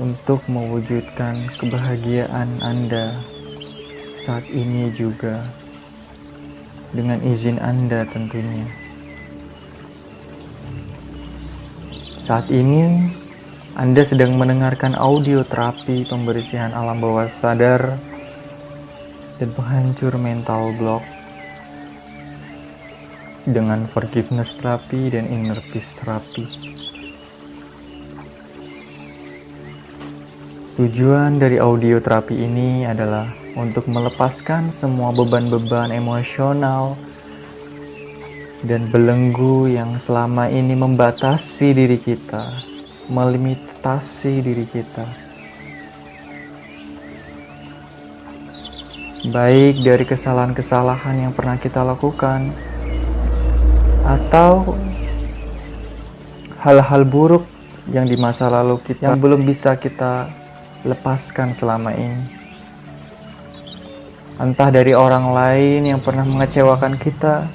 untuk mewujudkan kebahagiaan Anda saat ini juga, dengan izin Anda tentunya. Saat ini Anda sedang mendengarkan audio terapi pembersihan alam bawah sadar dan penghancur mental block dengan forgiveness terapi dan inner peace terapi. Tujuan dari audio terapi ini adalah untuk melepaskan semua beban-beban emosional dan belenggu yang selama ini membatasi diri kita, melimitasi diri kita. Baik dari kesalahan-kesalahan yang pernah kita lakukan, atau hal-hal buruk yang di masa lalu kita yang belum bisa kita lepaskan selama ini. Entah dari orang lain yang pernah mengecewakan kita,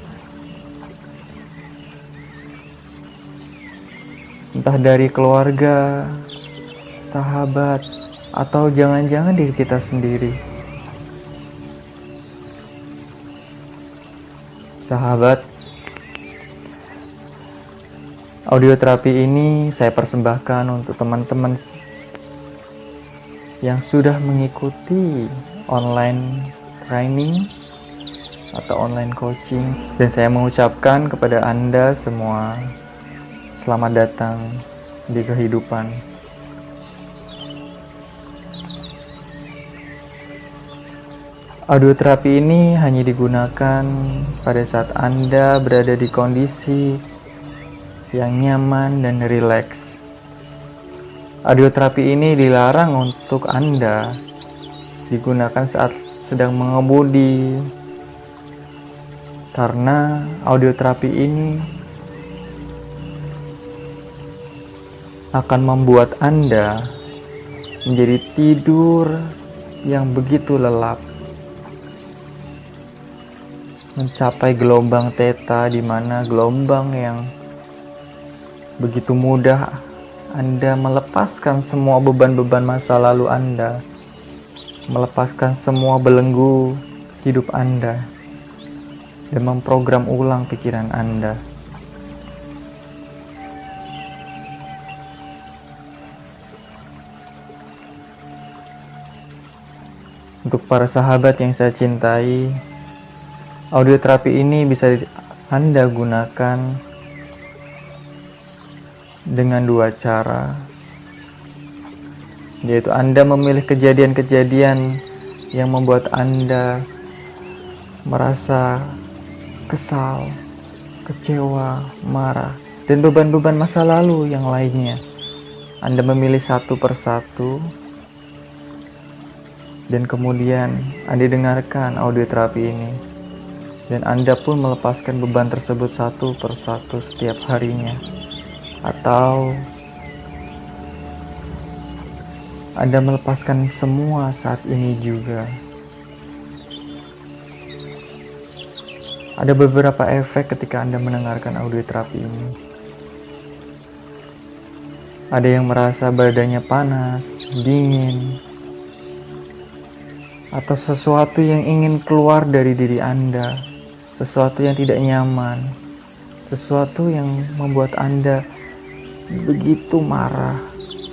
entah dari keluarga, sahabat, atau jangan-jangan diri kita sendiri. Sahabat, audio terapi ini saya persembahkan untuk teman-teman yang sudah mengikuti online training atau online coaching, dan saya mengucapkan kepada Anda semua selamat datang di kehidupan. Audio terapi ini hanya digunakan pada saat Anda berada di kondisi yang nyaman dan rileks. Audio terapi ini dilarang untuk Anda digunakan saat sedang mengemudi, karena audio terapi ini akan membuat Anda menjadi tidur yang begitu lelap, mencapai gelombang theta, di mana gelombang yang begitu mudah Anda melepaskan semua beban-beban masa lalu Anda, melepaskan semua belenggu hidup Anda, dan memprogram ulang pikiran Anda. Untuk para sahabat yang saya cintai, audio terapi ini bisa Anda gunakan dengan dua cara, yaitu Anda memilih kejadian-kejadian yang membuat Anda merasa kesal, kecewa, marah, dan beban-beban masa lalu yang lainnya. Anda memilih satu persatu, dan kemudian Anda dengarkan audio terapi ini, dan Anda pun melepaskan beban tersebut satu persatu setiap harinya. Atau Anda melepaskan semua saat ini juga. Ada beberapa efek ketika Anda mendengarkan audio terapi ini. Ada yang merasa badannya panas, dingin, atau sesuatu yang ingin keluar dari diri Anda, sesuatu yang tidak nyaman, sesuatu yang membuat Anda begitu marah,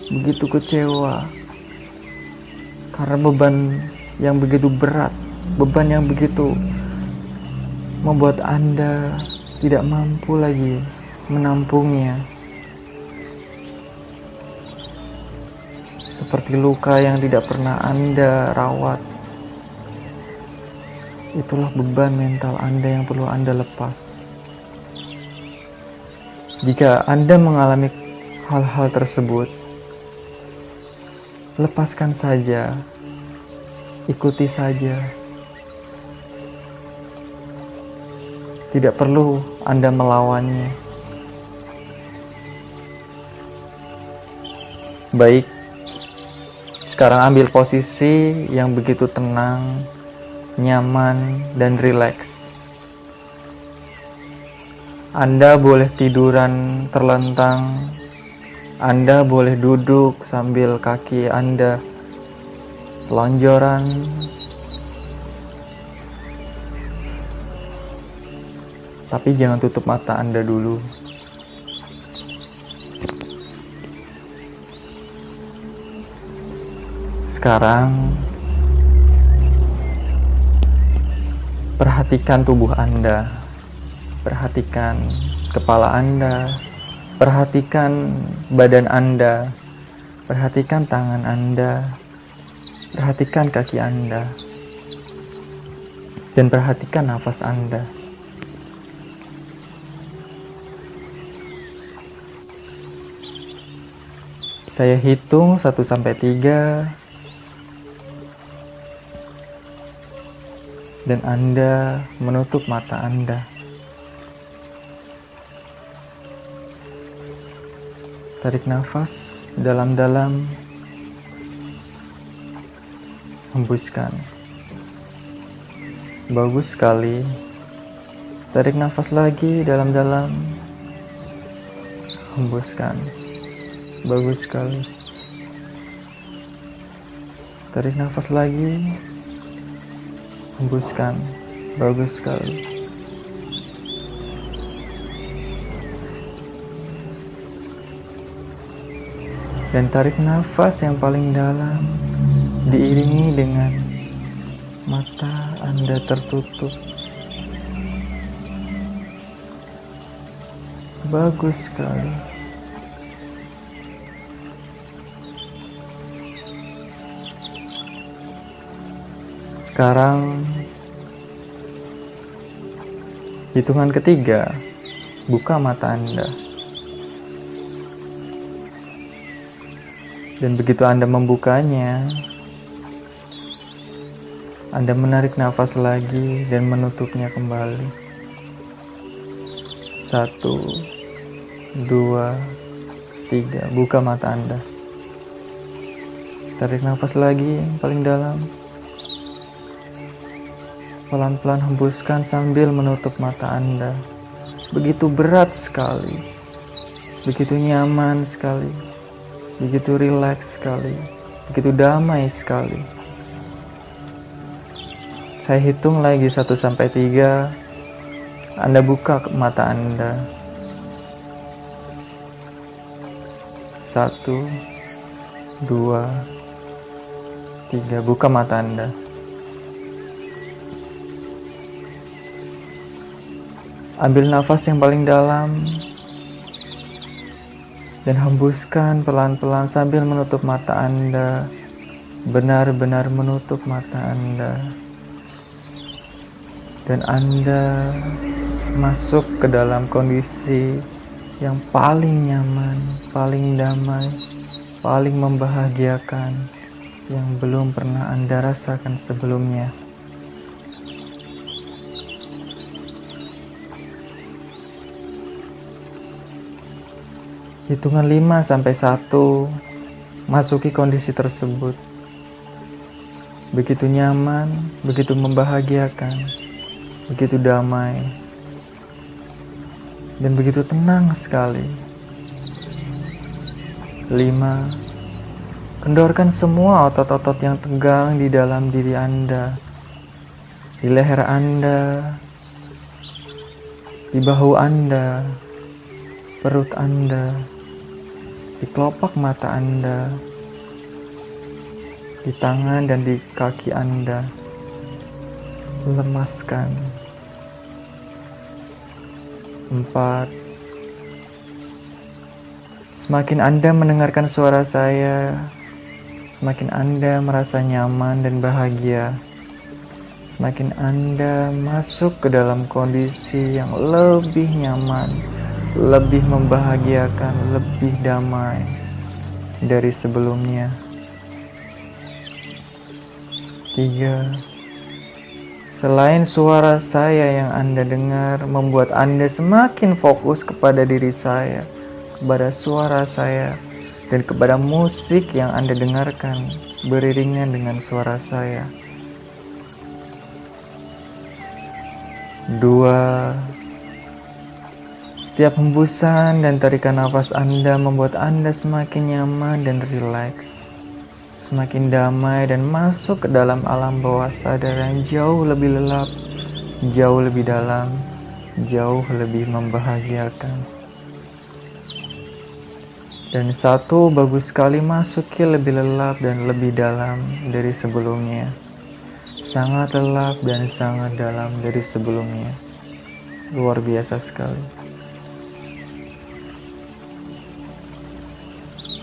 begitu kecewa, karena beban yang begitu berat, beban yang begitu membuat Anda tidak mampu lagi menampungnya. Seperti luka yang tidak pernah Anda rawat. Itulah beban mental Anda yang perlu Anda lepas. Jika Anda mengalami hal-hal tersebut, lepaskan saja, ikuti saja. Tidak perlu Anda melawannya. Baik, sekarang ambil posisi yang begitu tenang, nyaman, dan rileks. Anda boleh tiduran terlentang Anda boleh duduk sambil kaki Anda selonjoran. Tapi jangan tutup mata Anda dulu. Sekarang, perhatikan tubuh Anda. Perhatikan kepala Anda. Perhatikan badan Anda. Perhatikan tangan Anda. Perhatikan kaki Anda. Dan perhatikan nafas Anda. Saya hitung 1-3 dan Anda menutup mata Anda. Tarik nafas dalam-dalam, hembuskan. Bagus sekali. Tarik nafas lagi dalam-dalam, hembuskan. Bagus sekali. Tarik nafas lagi, hembuskan. Bagus sekali. Dan tarik nafas yang paling dalam, diiringi dengan mata Anda tertutup. Bagus sekali. Sekarang, hitungan ketiga, buka mata Anda. Dan begitu Anda membukanya, Anda menarik nafas lagi dan menutupnya kembali. 1, 2, 3. Buka mata Anda. Tarik nafas lagi yang paling dalam. Pelan-pelan hembuskan sambil menutup mata Anda. Begitu berat sekali. Begitu nyaman sekali. Begitu rileks sekali. Begitu damai sekali. Saya hitung lagi 1-3. Anda buka mata Anda. 1, 2, 3. Buka mata Anda. Ambil nafas yang paling dalam dan hembuskan pelan-pelan sambil menutup mata Anda. Benar-benar menutup mata Anda. Dan Anda masuk ke dalam kondisi yang paling nyaman, paling damai, paling membahagiakan yang belum pernah Anda rasakan sebelumnya. Hitungan 5-1, masuki kondisi tersebut. Begitu nyaman, begitu membahagiakan, begitu damai, dan begitu tenang sekali. 5. Kendorkan semua otot-otot yang tegang di dalam diri Anda, di leher Anda, di bahu Anda, perut Anda, di kelopak mata Anda, di tangan dan di kaki Anda. Lemaskan. 4. Semakin Anda mendengarkan suara saya, semakin Anda merasa nyaman dan bahagia. Semakin Anda masuk ke dalam kondisi yang lebih nyaman, lebih membahagiakan, lebih damai dari sebelumnya. 3. Selain suara saya yang Anda dengar membuat Anda semakin fokus kepada diri saya, kepada suara saya, dan kepada musik yang Anda dengarkan beriringan dengan suara saya. 2. Setiap hembusan dan tarikan nafas Anda membuat Anda semakin nyaman dan rileks, semakin damai dan masuk ke dalam alam bawah sadar yang jauh lebih lelap, jauh lebih dalam, jauh lebih membahagiakan. Dan satu, bagus sekali masuki lebih lelap dan lebih dalam dari sebelumnya. Sangat lelap dan sangat dalam dari sebelumnya. Luar biasa sekali.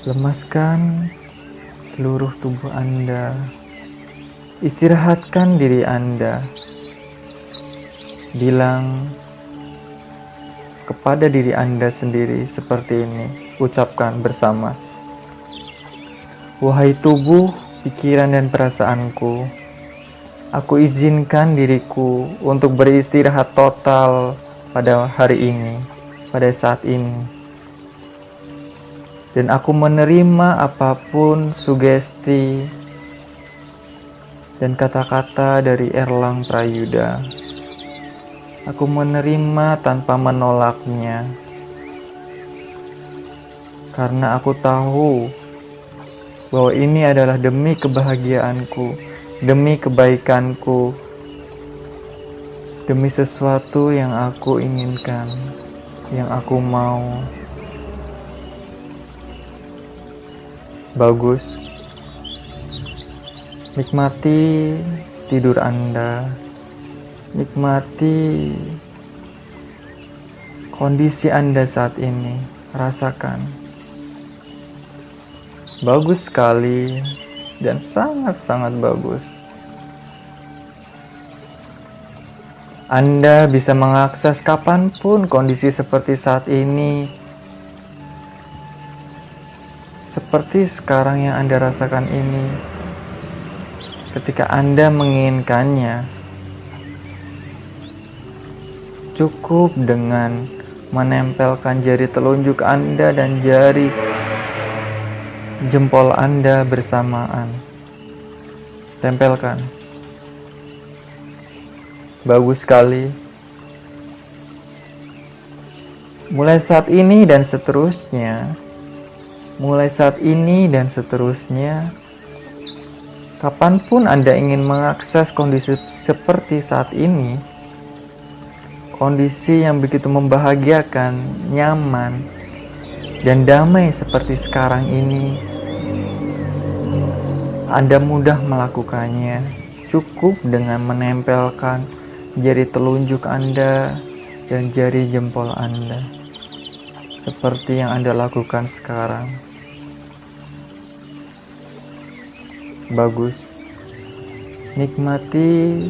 Lemaskan seluruh tubuh Anda. Istirahatkan diri Anda. Bilang kepada diri Anda sendiri seperti ini. Ucapkan bersama. Wahai tubuh, pikiran dan perasaanku, aku izinkan diriku untuk beristirahat total pada hari ini, pada saat ini. Dan aku menerima apapun sugesti dan kata-kata dari Erlang Prayudha. Aku menerima tanpa menolaknya. Karena aku tahu bahwa ini adalah demi kebahagiaanku, demi kebaikanku, demi sesuatu yang aku inginkan, yang aku mau. Bagus. Nikmati tidur Anda. Nikmati kondisi Anda saat ini. Rasakan. Bagus sekali dan sangat-sangat bagus. Anda bisa mengakses kapanpun kondisi seperti saat ini. Seperti sekarang yang Anda rasakan ini, ketika Anda menginginkannya, cukup dengan menempelkan jari telunjuk Anda dan jari jempol Anda bersamaan. Tempelkan. Bagus sekali. Mulai saat ini dan seterusnya, kapanpun Anda ingin mengakses kondisi seperti saat ini, kondisi yang begitu membahagiakan, nyaman, dan damai seperti sekarang ini, Anda mudah melakukannya. Cukup dengan menempelkan jari telunjuk Anda dan jari jempol Anda, seperti yang Anda lakukan sekarang. Bagus. Nikmati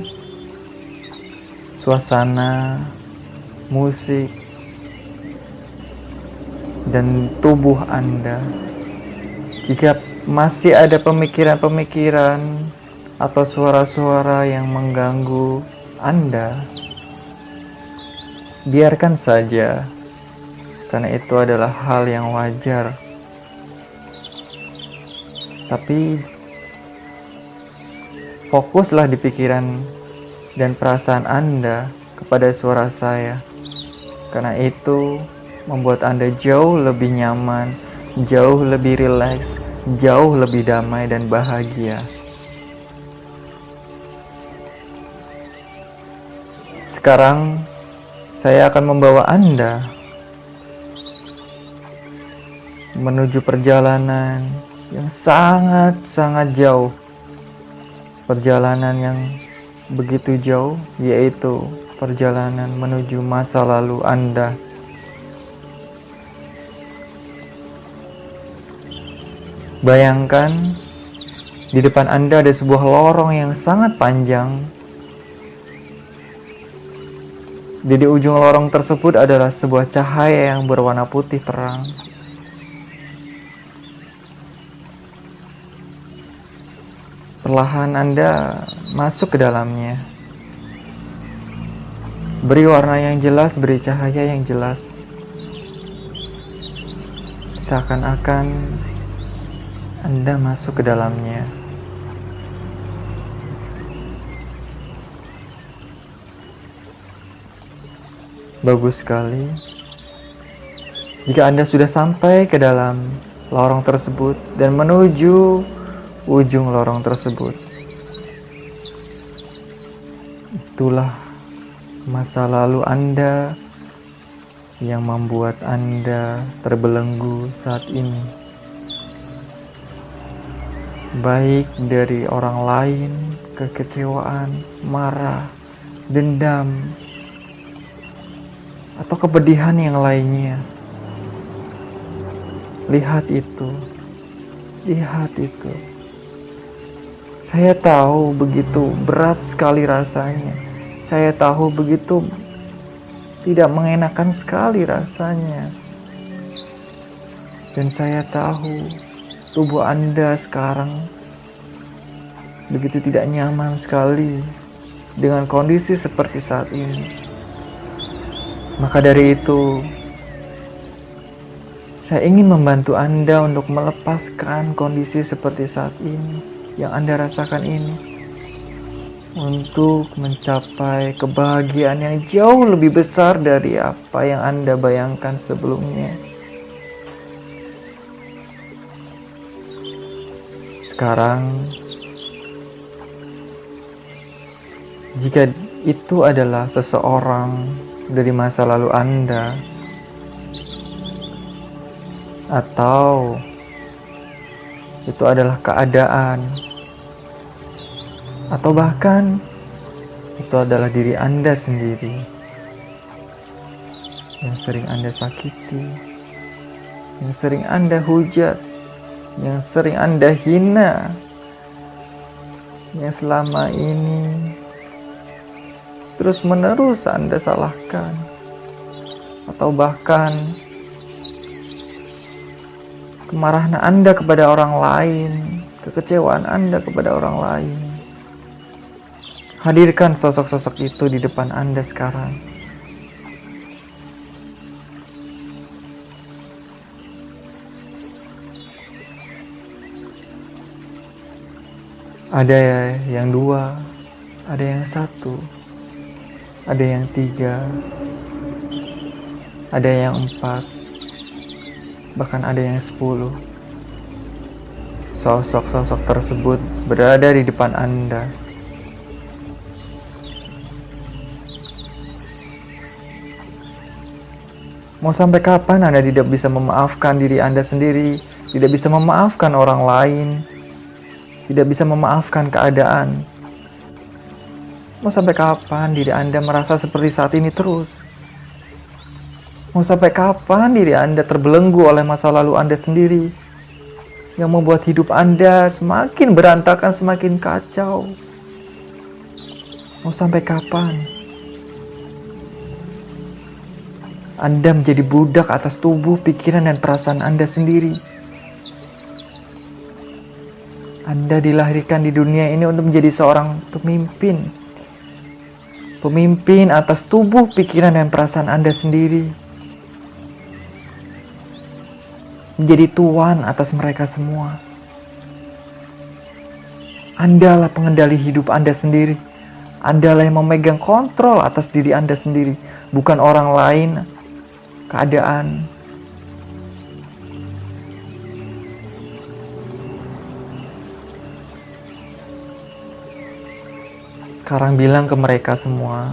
suasana, musik, dan tubuh Anda. Jika masih ada pemikiran-pemikiran atau suara-suara yang mengganggu Anda, biarkan saja, karena itu adalah hal yang wajar. Tapi fokuslah di pikiran dan perasaan Anda kepada suara saya, karena itu membuat Anda jauh lebih nyaman, jauh lebih rileks, jauh lebih damai dan bahagia. Sekarang saya akan membawa Anda menuju perjalanan yang sangat-sangat jauh. Perjalanan yang begitu jauh, yaitu perjalanan menuju masa lalu Anda. Bayangkan di depan Anda ada sebuah lorong yang sangat panjang. Di ujung lorong tersebut adalah sebuah cahaya yang berwarna putih terang. Perlahan Anda masuk ke dalamnya. Beri warna yang jelas, beri cahaya yang jelas. Seakan-akan Anda masuk ke dalamnya. Bagus sekali. Jika Anda sudah sampai ke dalam lorong tersebut dan menuju ujung lorong tersebut, itulah masa lalu Anda yang membuat Anda terbelenggu saat ini. Baik dari orang lain, kekecewaan, marah, dendam, atau kepedihan yang lainnya. Lihat itu. Saya tahu begitu berat sekali rasanya. Saya tahu begitu tidak mengenakan sekali rasanya. Dan saya tahu tubuh Anda sekarang begitu tidak nyaman sekali dengan kondisi seperti saat ini. Maka dari itu, saya ingin membantu Anda untuk melepaskan kondisi seperti saat ini yang Anda rasakan ini, untuk mencapai kebahagiaan yang jauh lebih besar dari apa yang Anda bayangkan sebelumnya. Sekarang, jika itu adalah seseorang dari masa lalu Anda, atau itu adalah keadaan, atau bahkan itu adalah diri Anda sendiri yang sering Anda sakiti, yang sering Anda hujat, yang sering Anda hina, yang selama ini terus menerus Anda salahkan, atau bahkan kemarahan Anda kepada orang lain, kekecewaan Anda kepada orang lain. Hadirkan sosok-sosok itu di depan Anda sekarang. Ada yang 2, ada yang 1, ada yang 3, ada yang 4, bahkan ada yang 10. Sosok-sosok tersebut berada di depan Anda. Mau sampai kapan Anda tidak bisa memaafkan diri Anda sendiri, tidak bisa memaafkan orang lain, tidak bisa memaafkan keadaan? Mau sampai kapan diri Anda merasa seperti saat ini terus? Mau sampai kapan diri Anda terbelenggu oleh masa lalu Anda sendiri yang membuat hidup Anda semakin berantakan, semakin kacau? Mau sampai kapan Anda menjadi budak atas tubuh, pikiran, dan perasaan Anda sendiri? Anda dilahirkan di dunia ini untuk menjadi seorang pemimpin. Pemimpin atas tubuh, pikiran, dan perasaan Anda sendiri. Menjadi tuan atas mereka semua. Andalah pengendali hidup Anda sendiri. Andalah yang memegang kontrol atas diri Anda sendiri, bukan orang lain, keadaan. Sekarang bilang ke mereka semua.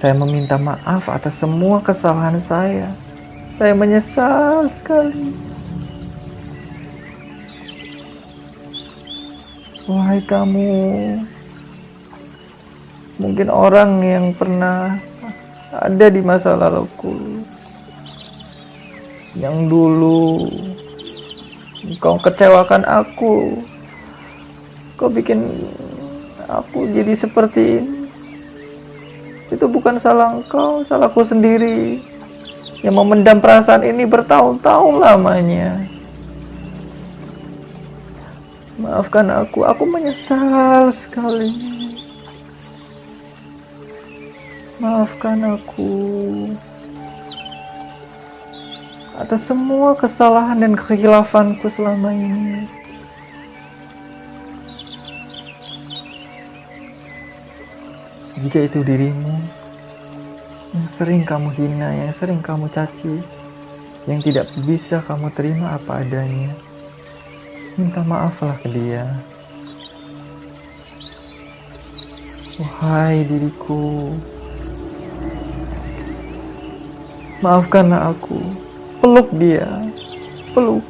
Saya meminta maaf atas semua kesalahan saya. Saya menyesal sekali. Wahai kamu, mungkin orang yang pernah ada di masa laluku, yang dulu kau kecewakan aku, kau bikin aku jadi seperti ini. Itu bukan salah engkau, salahku sendiri yang memendam perasaan ini bertahun-tahun lamanya. Maafkan aku menyesal sekali. Maafkan aku atas semua kesalahan dan kekhilaafanku selama ini. Jika itu dirimu yang sering kamu hina, yang sering kamu caci, yang tidak bisa kamu terima apa adanya, minta maaflah ke dia. Wahai diriku, maafkanlah aku. Peluk dia, peluk.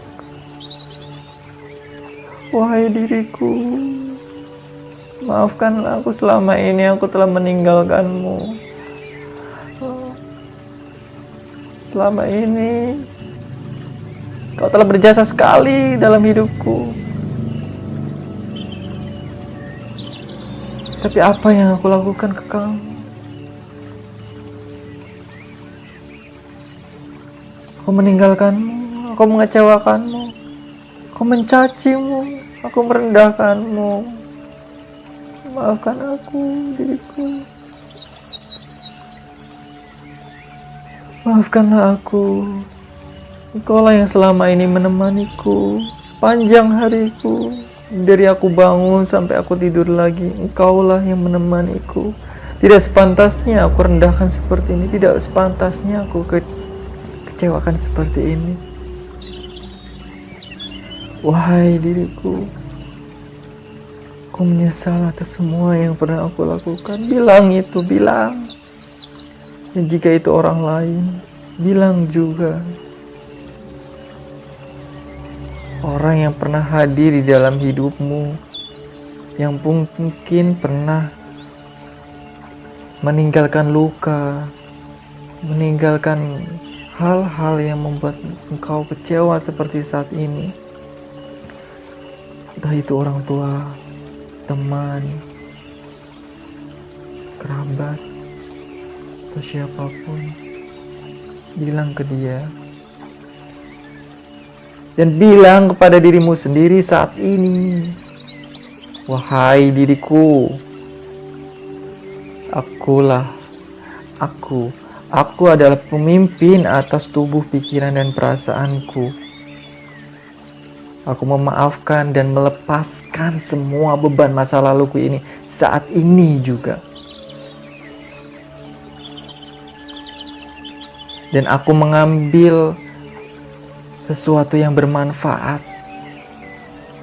Wahai diriku, maafkanlah aku, selama ini aku telah meninggalkanmu. Selama ini kau telah berjasa sekali dalam hidupku. Tapi apa yang aku lakukan ke kamu? Aku meninggalkanmu, aku mengecewakanmu, aku mencacimu, aku merendahkanmu. Maafkan aku, diriku. Maafkanlah aku. Engkaulah yang selama ini menemaniku sepanjang hariku. Dari aku bangun sampai aku tidur lagi, engkaulah yang menemaniku. Tidak sepantasnya aku rendahkan seperti ini. Tidak sepantasnya aku kecewakan seperti ini. Wahai diriku, aku menyesal atas semua yang pernah aku lakukan. Bilang itu, bilang. Dan jika itu orang lain, bilang juga. Orang yang pernah hadir di dalam hidupmu, yang mungkin pernah meninggalkan luka, meninggalkan hal-hal yang membuat engkau kecewa seperti saat ini. Entah itu orang tua, teman, kerabat, atau siapapun, bilang ke dia. Dan bilang kepada dirimu sendiri saat ini, wahai diriku, aku adalah pemimpin atas tubuh, pikiran, dan perasaanku. Aku memaafkan dan melepaskan semua beban masa laluku ini saat ini juga. Dan aku mengambil sesuatu yang bermanfaat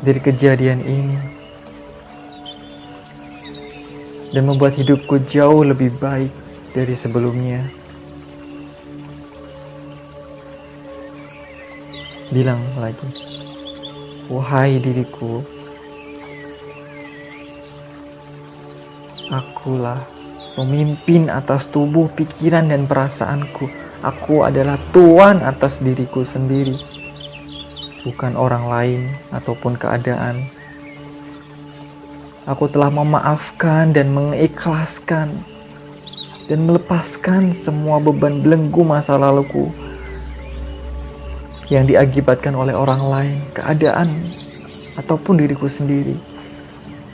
dari kejadian ini dan membuat hidupku jauh lebih baik dari sebelumnya. Bilang lagi, wahai diriku, akulah pemimpin atas tubuh, pikiran, dan perasaanku. Aku adalah tuan atas diriku sendiri, bukan orang lain ataupun keadaan. Aku telah memaafkan dan mengikhlaskan dan melepaskan semua beban belenggu masa laluku yang diakibatkan oleh orang lain, keadaan, ataupun diriku sendiri.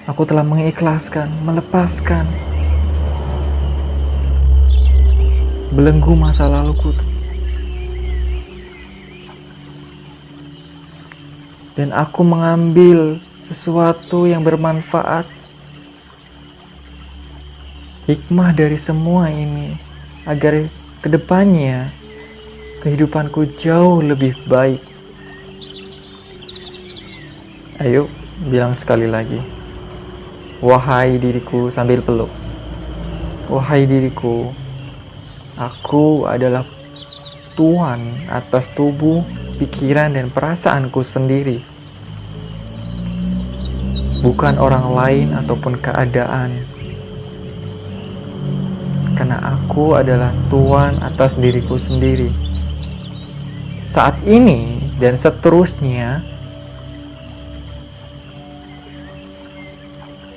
Aku telah mengikhlaskan, melepaskan belenggu masa laluku. Dan aku mengambil sesuatu yang bermanfaat, hikmah dari semua ini, agar kedepannya kehidupanku jauh lebih baik. Ayo, bilang sekali lagi, wahai diriku, sambil peluk. Wahai diriku, aku adalah tuan atas tubuh, pikiran, dan perasaanku sendiri, bukan orang lain ataupun keadaan. Karena aku adalah tuan atas diriku sendiri. Saat ini dan seterusnya,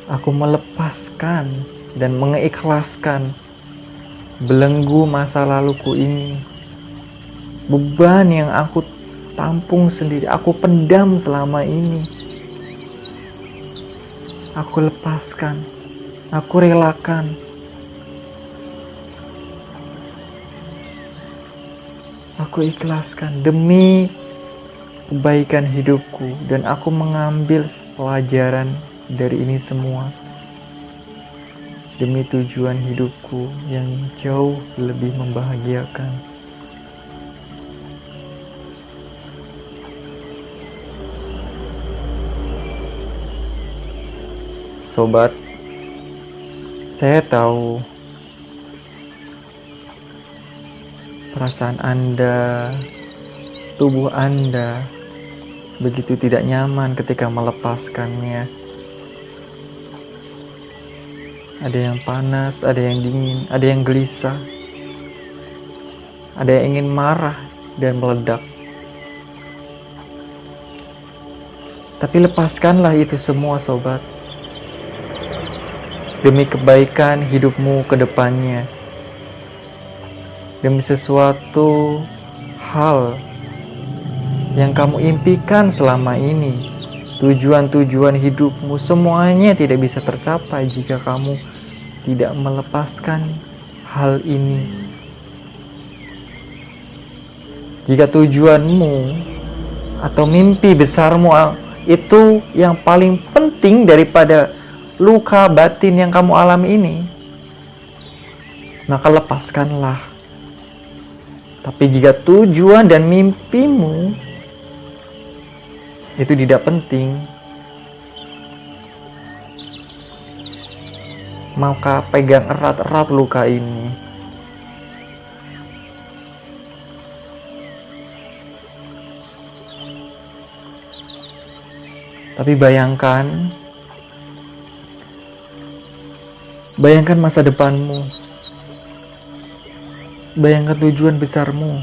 aku melepaskan dan mengikhlaskan belenggu masa laluku ini. Beban yang aku tampung sendiri, aku pendam selama ini, aku lepaskan, aku relakan. Aku ikhlaskan demi kebaikan hidupku, dan aku mengambil pelajaran dari ini semua. demi tujuan hidupku yang jauh lebih membahagiakan. Sobat, saya tahu perasaan Anda, tubuh Anda begitu tidak nyaman ketika melepaskannya. Ada yang panas, ada yang dingin, ada yang gelisah, ada yang ingin marah dan meledak. Tapi lepaskanlah itu semua, sobat, demi kebaikan hidupmu ke depannya, demi sesuatu hal yang kamu impikan selama ini. Tujuan-tujuan hidupmu semuanya tidak bisa tercapai jika kamu tidak melepaskan hal ini. Jika tujuanmu atau mimpi besarmu itu yang paling penting daripada luka batin yang kamu alami ini, maka lepaskanlah. Tapi jika tujuan dan mimpimu itu tidak penting, maka pegang erat-erat luka ini. Tapi bayangkan masa depanmu. Bayangkan tujuan besarmu.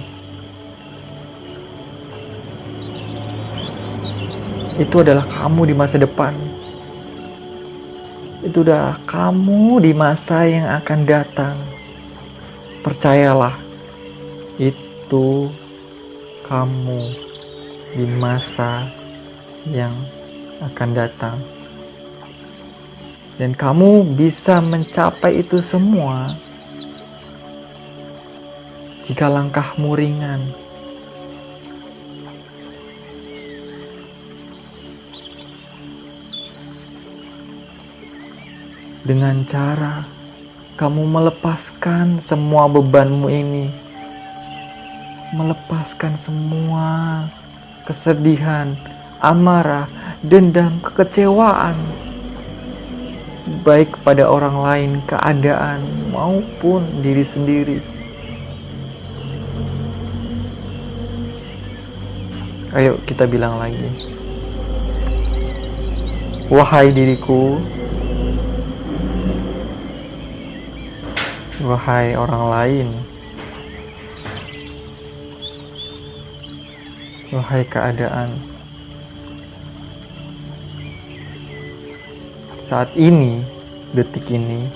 Itu adalah kamu di masa depan. Itu adalah kamu di masa yang akan datang. Percayalah, itu kamu di masa yang akan datang. Dan kamu bisa mencapai itu semua jika langkahmu ringan. Dengan cara kamu melepaskan semua bebanmu ini, melepaskan semua kesedihan, amarah, dendam, kekecewaan, baik kepada orang lain, keadaan, maupun diri sendiri. Ayo kita bilang lagi. Wahai diriku, wahai orang lain, wahai keadaan, saat ini, detik ini,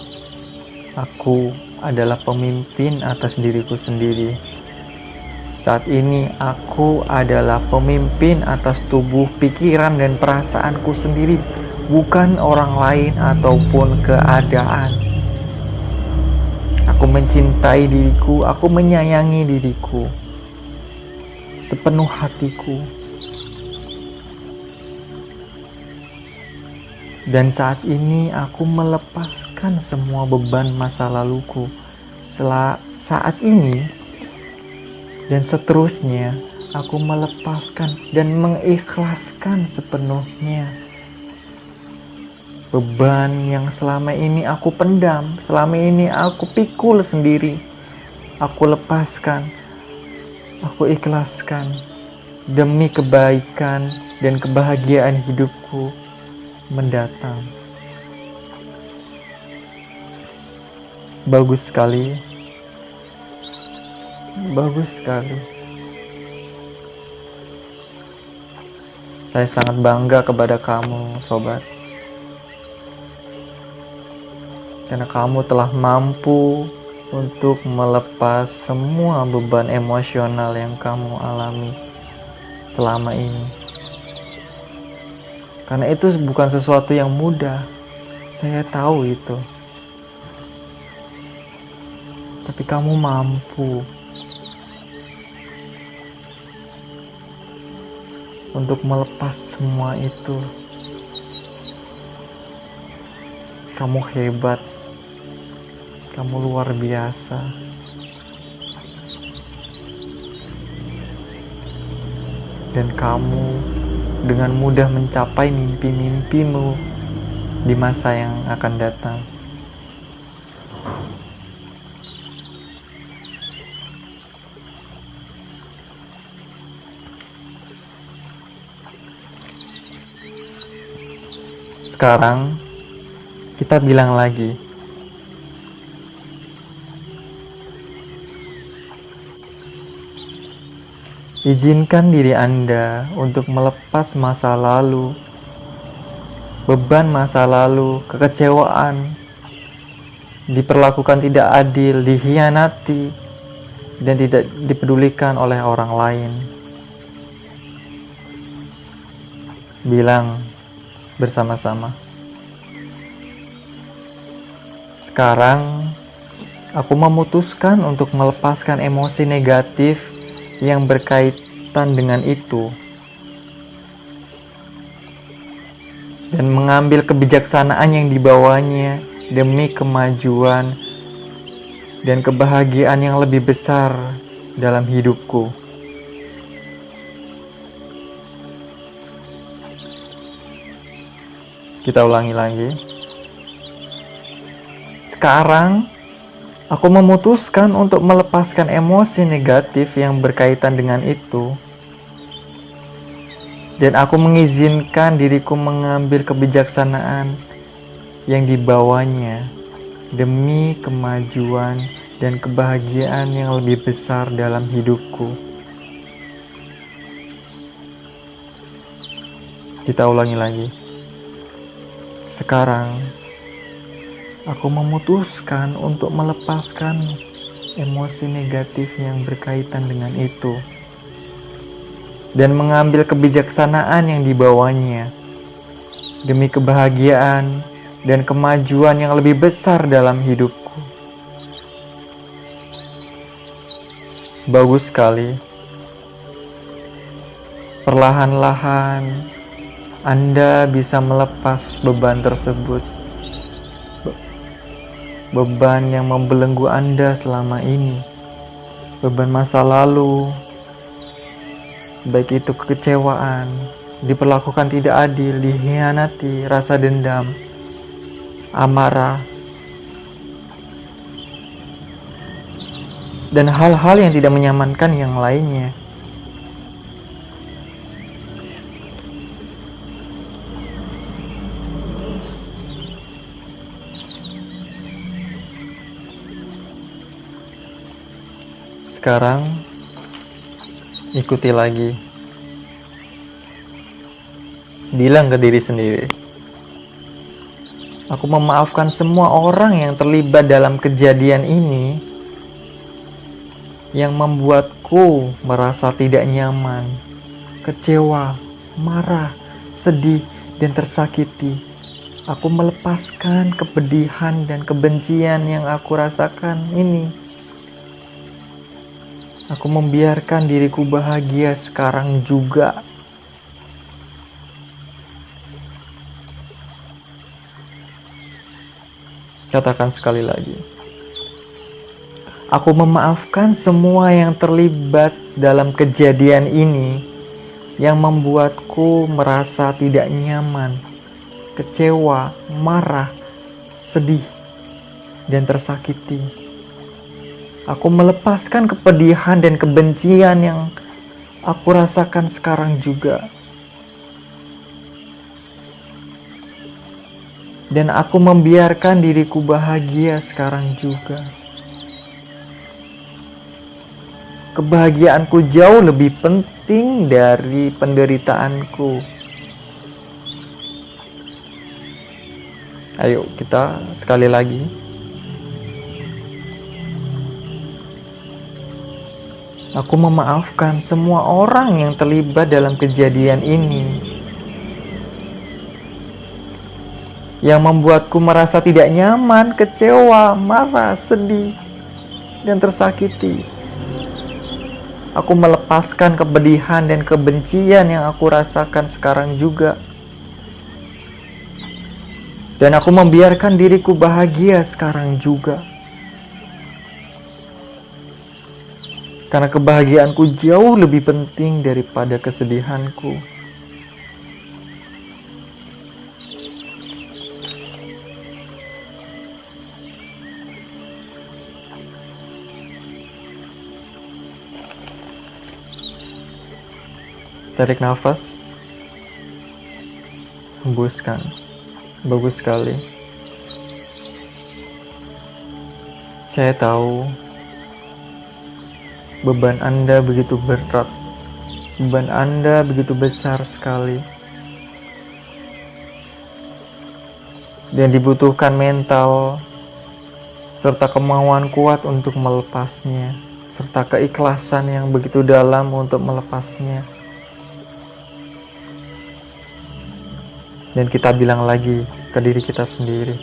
aku adalah pemimpin atas diriku sendiri. Saat ini, aku adalah pemimpin atas tubuh, pikiran, dan perasaanku sendiri, bukan orang lain ataupun keadaan. Aku mencintai diriku, aku menyayangi diriku sepenuh hatiku. Dan saat ini aku melepaskan semua beban masa laluku. Saat ini dan seterusnya, aku melepaskan dan mengikhlaskan sepenuhnya beban yang selama ini aku pendam, selama ini aku pikul sendiri. Aku lepaskan, aku ikhlaskan demi kebaikan dan kebahagiaan hidupku mendatang. Bagus sekali. Bagus sekali. Saya sangat bangga kepada kamu, sobat. Karena kamu telah mampu untuk melepas semua beban emosional yang kamu alami selama ini. Karena itu bukan sesuatu yang mudah. Saya tahu itu. Tapi kamu mampu untuk melepas semua itu. Kamu hebat. Kamu luar biasa. Dan kamu dengan mudah mencapai mimpi-mimpimu di masa yang akan datang. Sekarang kita bilang lagi, izinkan diri Anda untuk melepas masa lalu, beban masa lalu, kekecewaan, diperlakukan tidak adil, dikhianati, dan tidak dipedulikan oleh orang lain. Bilang bersama-sama, sekarang aku memutuskan untuk melepaskan emosi negatif yang berkaitan dengan itu dan mengambil kebijaksanaan yang dibawanya demi kemajuan dan kebahagiaan yang lebih besar dalam hidupku. Kita ulangi lagi. Sekarang aku memutuskan untuk melepaskan emosi negatif yang berkaitan dengan itu. Dan aku mengizinkan diriku mengambil kebijaksanaan yang dibawanya demi kemajuan dan kebahagiaan yang lebih besar dalam hidupku. Kita ulangi lagi. Sekarang aku memutuskan untuk melepaskan emosi negatif yang berkaitan dengan itu dan mengambil kebijaksanaan yang dibawanya demi kebahagiaan dan kemajuan yang lebih besar dalam hidupku. Bagus sekali. Perlahan-lahan Anda bisa melepas beban tersebut. Beban yang membelenggu Anda selama ini. Beban masa lalu, baik itu kekecewaan, diperlakukan tidak adil, dikhianati, rasa dendam, amarah, dan hal-hal yang tidak menyamankan yang lainnya. Sekarang ikuti lagi. Bilang ke diri sendiri, aku memaafkan semua orang yang terlibat dalam kejadian ini yang membuatku merasa tidak nyaman, kecewa, marah, sedih, dan tersakiti. Aku melepaskan kepedihan dan kebencian yang aku rasakan ini. Aku membiarkan diriku bahagia sekarang juga. Katakan sekali lagi. Aku memaafkan semua yang terlibat dalam kejadian ini yang membuatku merasa tidak nyaman, kecewa, marah, sedih, dan tersakiti. Aku melepaskan kepedihan dan kebencian yang aku rasakan sekarang juga. Dan aku membiarkan diriku bahagia sekarang juga. Kebahagiaanku jauh lebih penting dari penderitaanku. Ayo kita sekali lagi. Aku memaafkan semua orang yang terlibat dalam kejadian ini yang membuatku merasa tidak nyaman, kecewa, marah, sedih, dan tersakiti. Aku melepaskan kepedihan dan kebencian yang aku rasakan sekarang juga. Dan aku membiarkan diriku bahagia sekarang juga. Karena kebahagiaanku jauh lebih penting daripada kesedihanku. Tarik nafas, hembuskan. Bagus sekali. Saya tahu beban Anda begitu berat, beban Anda begitu besar sekali, dan dibutuhkan mental serta kemauan kuat untuk melepasnya, serta keikhlasan yang begitu dalam untuk melepasnya. Dan kita bilang lagi ke diri kita sendiri,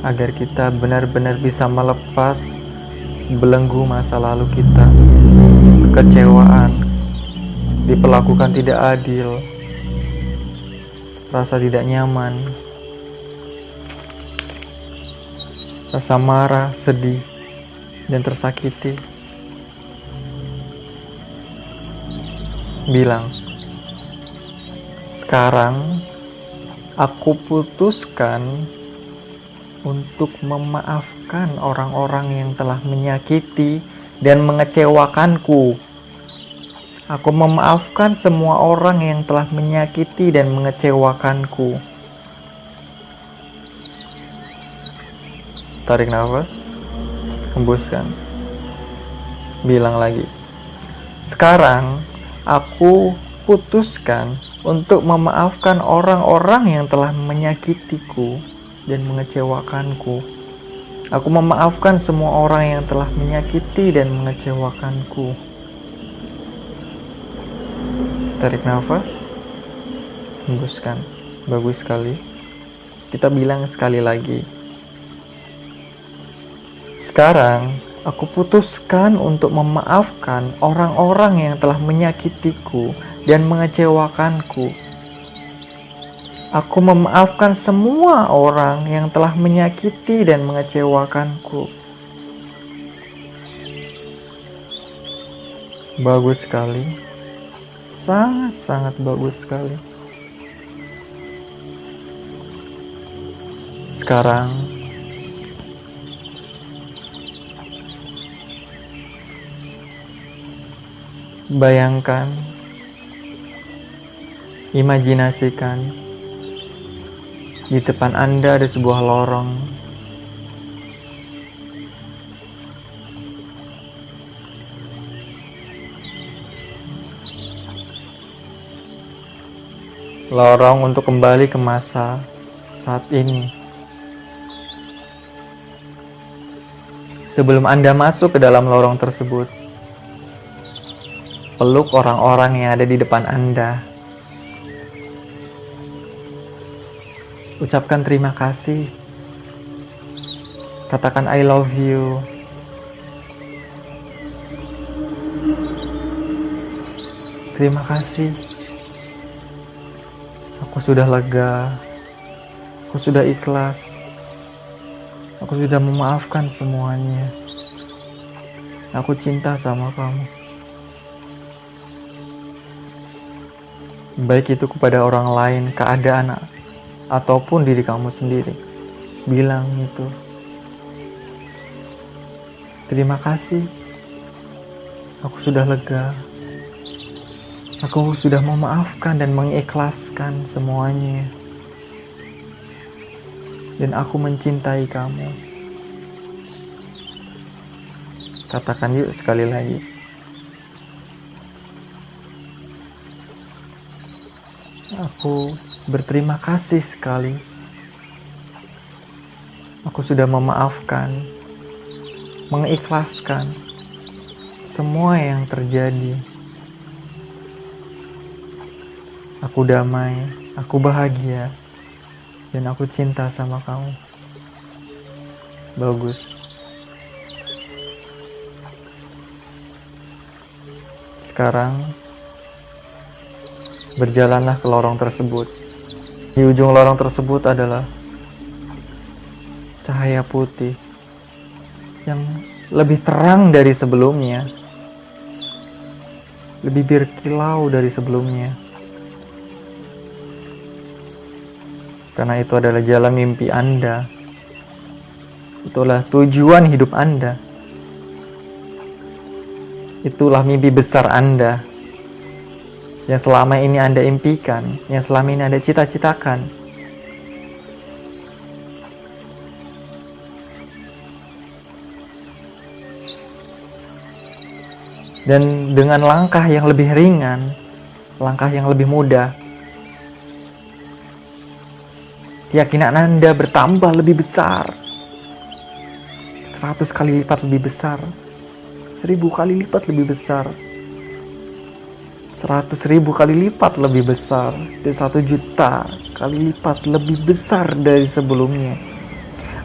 agar kita benar-benar bisa melepas belenggu masa lalu kita, kekecewaan, diperlakukan tidak adil, rasa tidak nyaman, rasa marah, sedih, dan tersakiti. Bilang, sekarang aku putuskan untuk memaafkan orang-orang yang telah menyakiti dan mengecewakanku. Aku memaafkan semua orang yang telah menyakiti dan mengecewakanku. Tarik nafas, hembuskan. Bilang lagi, sekarang aku putuskan untuk memaafkan orang-orang yang telah menyakitiku dan mengecewakanku. Aku memaafkan semua orang yang telah menyakiti dan mengecewakanku. Tarik nafas, hembuskan. Bagus sekali. Kita bilang sekali lagi. Sekarang aku putuskan untuk memaafkan orang-orang yang telah menyakitiku dan mengecewakanku. Aku memaafkan semua orang yang telah menyakiti dan mengecewakanku. Bagus sekali. Sangat-sangat bagus sekali. Sekarang bayangkan, imajinasikan di depan Anda ada sebuah lorong. Lorong untuk kembali ke masa saat ini. Sebelum Anda masuk ke dalam lorong tersebut, peluk orang-orang yang ada di depan Anda. Ucapkan terima kasih. Katakan I love you. Terima kasih. Aku sudah lega. Aku sudah ikhlas. Aku sudah memaafkan semuanya. Aku cinta sama kamu. Baik itu kepada orang lain, keadaan, ataupun diri kamu sendiri. Bilang itu. Terima kasih. Aku sudah lega. Aku sudah memaafkan dan mengikhlaskan semuanya. Dan aku mencintai kamu. Katakan yuk sekali lagi. Aku berterima kasih sekali. Aku sudah memaafkan, mengikhlaskan semua yang terjadi. Aku damai, aku bahagia, dan aku cinta sama kamu. Bagus. Sekarang berjalanlah ke lorong tersebut. Di ujung lorong tersebut adalah cahaya putih yang lebih terang dari sebelumnya, lebih berkilau dari sebelumnya. Karena itu adalah jalan mimpi Anda. Itulah tujuan hidup Anda. Itulah mimpi besar Anda yang selama ini Anda impikan, yang selama ini Anda cita-citakan. Dan dengan langkah yang lebih ringan, langkah yang lebih mudah, keyakinan Anda bertambah lebih besar. 100 kali lipat lebih besar. 1000 kali lipat lebih besar. 100.000 kali lipat lebih besar. Dan 1 juta kali lipat lebih besar dari sebelumnya.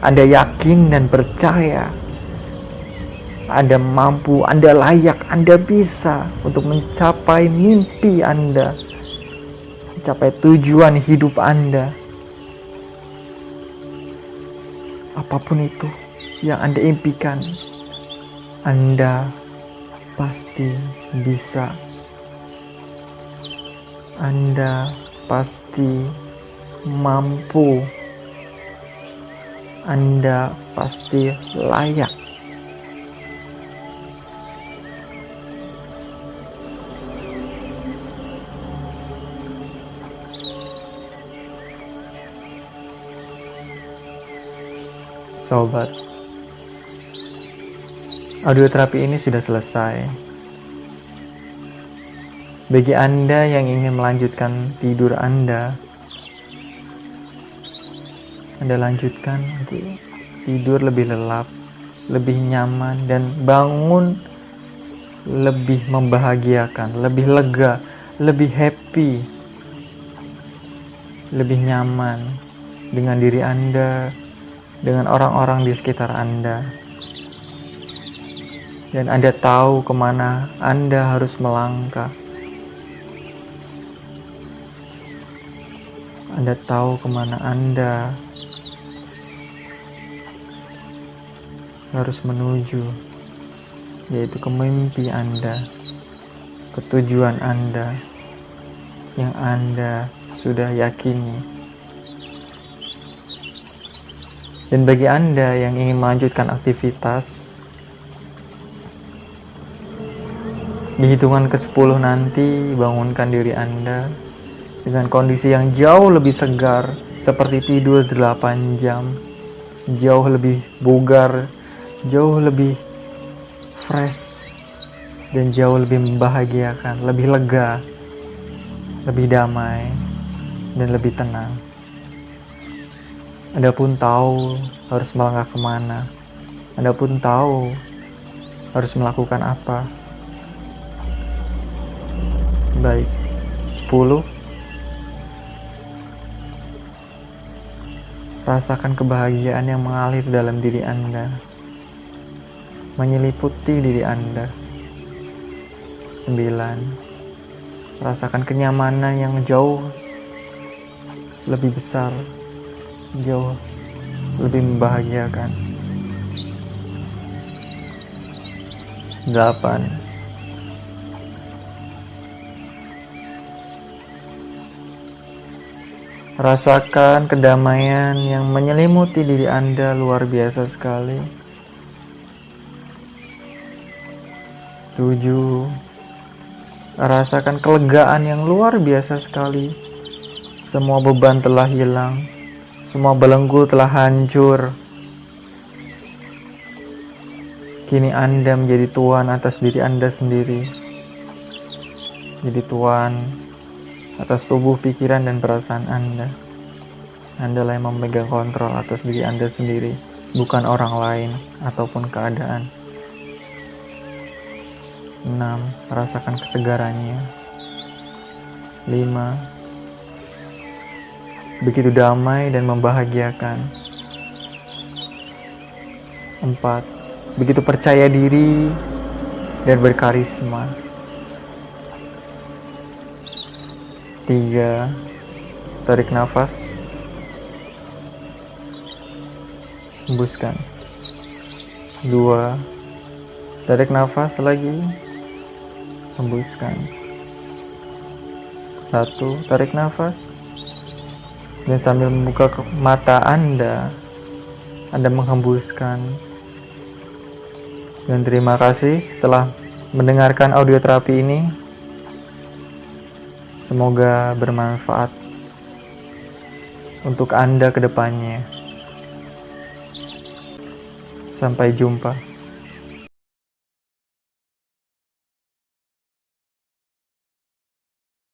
Anda yakin dan percaya Anda mampu, Anda layak, Anda bisa untuk mencapai mimpi Anda, mencapai tujuan hidup Anda. Apapun itu yang Anda impikan, Anda pasti bisa. Anda pasti mampu. Anda pasti layak. Sobat, audio terapi ini sudah selesai. Bagi Anda yang ingin melanjutkan tidur Anda lanjutkan untuk tidur lebih lelap, lebih nyaman, dan bangun lebih membahagiakan, lebih lega, lebih happy, lebih nyaman dengan diri Anda, dengan orang-orang di sekitar Anda. Dan Anda tahu kemana Anda harus melangkah. Anda tahu kemana Anda harus menuju, yaitu ke mimpi Anda, ke tujuan Anda yang Anda sudah yakini. Dan bagi Anda yang ingin melanjutkan aktivitas, di hitungan ke-10 nanti bangunkan diri Anda dengan kondisi yang jauh lebih segar, seperti tidur 8 jam, jauh lebih bugar, jauh lebih fresh, dan jauh lebih membahagiakan, lebih lega, lebih damai, dan lebih tenang. Anda pun tahu harus melangkah kemana. Anda pun tahu harus melakukan apa. Baik, 10. Rasakan kebahagiaan yang mengalir dalam diri Anda, menyeliputi diri Anda. 9. Rasakan kenyamanan yang jauh lebih besar, jauh lebih membahagiakan. 8. Rasakan kedamaian yang menyelimuti diri Anda luar biasa sekali. 7. Rasakan kelegaan yang luar biasa sekali. Semua beban telah hilang. Semua belenggu telah hancur. Kini Anda menjadi tuan atas diri Anda sendiri. Jadi tuan atas tubuh, pikiran, dan perasaan Anda. Anda lah yang memegang kontrol atas diri Anda sendiri, bukan orang lain ataupun keadaan. 6. Rasakan kesegarannya. 5. Begitu damai dan membahagiakan. 4. Begitu percaya diri dan berkarisma. 3. Tarik nafas. Hembuskan. 2. Tarik nafas lagi, hembuskan. 1, tarik nafas. Dan sambil membuka mata Anda menghembuskan. Dan terima kasih telah mendengarkan audio terapi ini. Semoga bermanfaat untuk Anda ke depannya. Sampai jumpa.